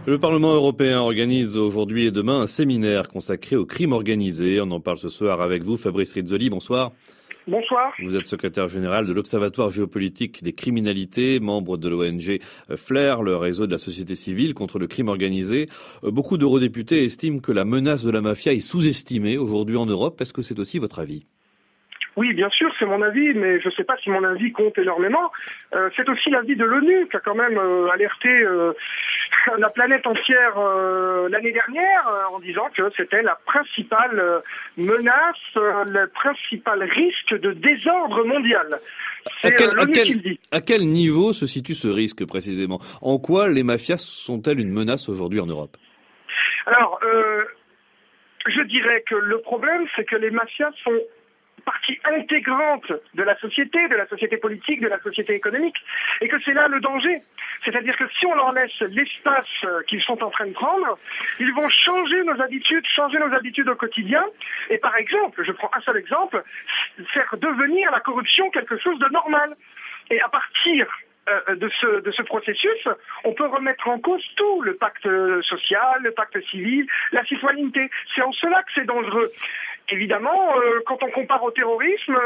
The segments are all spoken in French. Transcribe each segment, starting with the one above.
Le Parlement européen organise aujourd'hui et demain un séminaire consacré au crime organisé. On en parle ce soir avec vous, Fabrice Rizzoli. Bonsoir. Bonsoir. Vous êtes secrétaire général de l'Observatoire géopolitique des criminalités, membre de l'ONG FLAIR, le réseau de la société civile contre le crime organisé. Beaucoup d'eurodéputés estiment que la menace de la mafia est sous-estimée aujourd'hui en Europe. Est-ce que c'est aussi votre avis ? Oui, bien sûr, c'est mon avis, mais je ne sais pas si mon avis compte énormément. C'est aussi l'avis de l'ONU qui a quand même alerté la planète entière l'année dernière en disant que c'était la principale menace, le principal risque de désordre mondial. À quel niveau se situe ce risque précisément ? En quoi les mafias sont-elles une menace aujourd'hui en Europe ? Alors, je dirais que le problème, c'est que les mafias sont partie intégrante de la société politique, de la société économique, et que c'est là le danger. C'est-à-dire que si on leur laisse l'espace qu'ils sont en train de prendre, ils vont changer nos habitudes au quotidien, et par exemple, je prends un seul exemple, faire devenir la corruption quelque chose de normal. Et à partir de ce processus, on peut remettre en cause tout, le pacte social, le pacte civil, la citoyenneté. C'est en cela que c'est dangereux. Évidemment, quand on compare au terrorisme,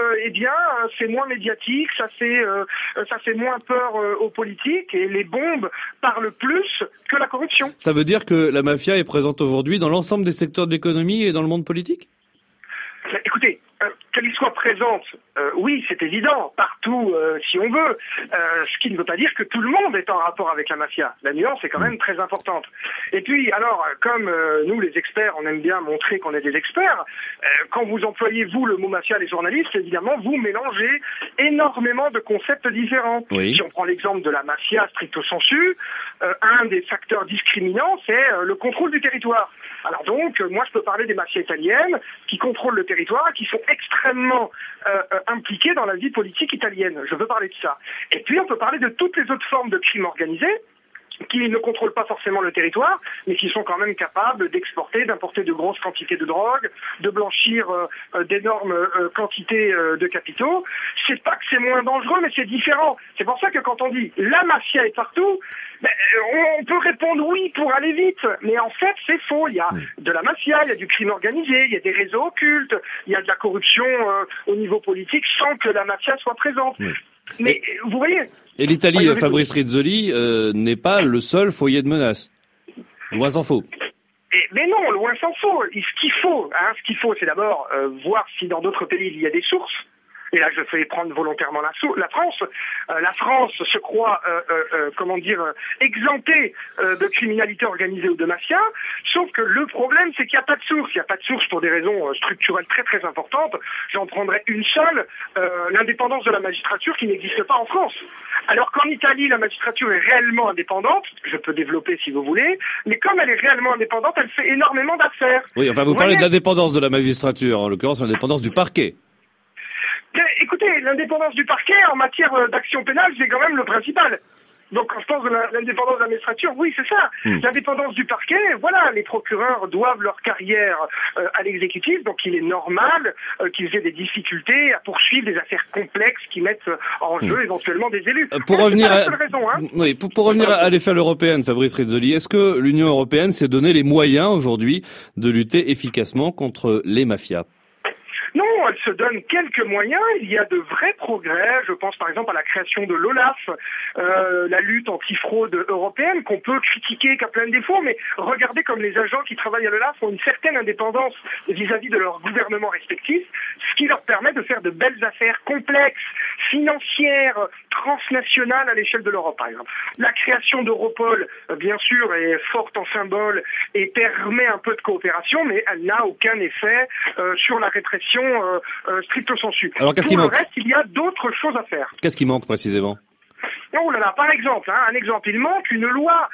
c'est moins médiatique, ça fait moins peur aux politiques, et les bombes parlent plus que la corruption. Ça veut dire que la mafia est présente aujourd'hui dans l'ensemble des secteurs de l'économie et dans le monde politique ? Écoutez, qu'elle soit présente, oui, c'est évident, partout, si on veut. Ce qui ne veut pas dire que tout le monde est en rapport avec la mafia. La nuance est quand même très importante. Et puis, alors, comme nous, les experts, on aime bien montrer qu'on est des experts, quand vous employez, vous, le mot mafia, les journalistes, évidemment, vous mélangez énormément de concepts différents. Oui. Si on prend l'exemple de la mafia stricto sensu, un des facteurs discriminants, c'est le contrôle du territoire. Alors donc, moi, je peux parler des mafias italiennes qui contrôlent le territoire, qui sont extrêmement impliquées dans la vie politique italienne. Je veux parler de ça. Et puis, on peut parler de toutes les autres formes de crimes organisés qui ne contrôlent pas forcément le territoire, mais qui sont quand même capables d'exporter, d'importer de grosses quantités de drogue, de blanchir d'énormes quantités de capitaux. C'est pas que c'est moins dangereux, mais c'est différent. C'est pour ça que quand on dit la mafia est partout, on peut répondre oui pour aller vite, mais en fait c'est faux. Il y a de la mafia, il y a du crime organisé, il y a des réseaux occultes, il y a de la corruption au niveau politique sans que la mafia soit présente. Oui. Mais vous voyez. Et l'Italie, Fabrice Rizzoli, n'est pas le seul foyer de menace. Loin s'en faut. Mais non, loin s'en faut. Ce qu'il faut, c'est d'abord voir si dans d'autres pays il y a des sources. Et là, je fais prendre volontairement la France. La France se croit, exemptée de criminalité organisée ou de mafia. Sauf que le problème, c'est qu'il n'y a pas de source. Il n'y a pas de source pour des raisons structurelles très très importantes. J'en prendrai une seule, l'indépendance de la magistrature qui n'existe pas en France. Alors qu'en Italie, la magistrature est réellement indépendante. Je peux développer si vous voulez. Mais comme elle est réellement indépendante, elle fait énormément d'affaires. Oui, enfin, vous parlez de l'indépendance de la magistrature, en l'occurrence l'indépendance du parquet. Écoutez, l'indépendance du parquet en matière d'action pénale, c'est quand même le principal. Donc, quand je pense de l'indépendance de la magistrature, oui, c'est ça. L'indépendance du parquet, voilà, les procureurs doivent leur carrière à l'exécutif, donc il est normal qu'ils aient des difficultés à poursuivre des affaires complexes qui mettent en jeu éventuellement des élus. Pour revenir à l'échelle européenne, Fabrice Rizzoli, est-ce que l'Union européenne s'est donné les moyens aujourd'hui de lutter efficacement contre les mafias ? Non, elle se donne quelques moyens. Il y a de vrais progrès. Je pense par exemple à la création de l'OLAF, la lutte antifraude européenne qu'on peut critiquer, qui a plein de défauts, mais regardez comme les agents qui travaillent à l'OLAF ont une certaine indépendance vis-à-vis de leurs gouvernements respectifs, ce qui leur permet de faire de belles affaires complexes, financières, transnationales à l'échelle de l'Europe, par exemple. La création d'Europol, bien sûr, est forte en symbole et permet un peu de coopération, mais elle n'a aucun effet sur la répression stricto sensu. Alors, qu'est-ce qui manque ? Pour le reste, il y a d'autres choses à faire. Qu'est-ce qui manque précisément ? Oh là là, par exemple, un exemple, il manque une loi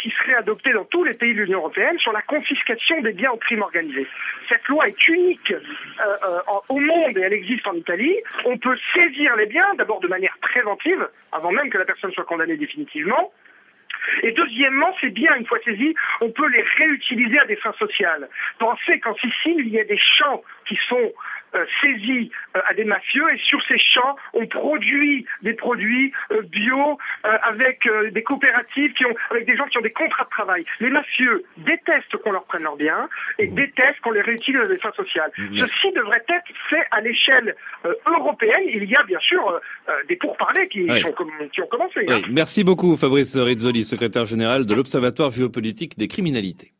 qui serait adoptée dans tous les pays de l'Union européenne sur la confiscation des biens au crime organisé. Cette loi est unique au monde et elle existe en Italie. On peut saisir les biens, d'abord de manière préventive, avant même que la personne soit condamnée définitivement. Et deuxièmement, ces biens, une fois saisis, on peut les réutiliser à des fins sociales. Pensez qu'en Sicile, il y a des champs qui sont saisis à des mafieux, et sur ces champs, on produit des produits bio avec des coopératives avec des gens qui ont des contrats de travail. Les mafieux détestent qu'on leur prenne leurs biens et détestent qu'on les réutilise à des fins sociales. Ceci devrait être fait à l'échelle européenne. Il y a bien sûr des pourparlers qui ont commencé. Oui. Merci beaucoup Fabrice Rizzoli, secrétaire général de l'Observatoire géopolitique des criminalités.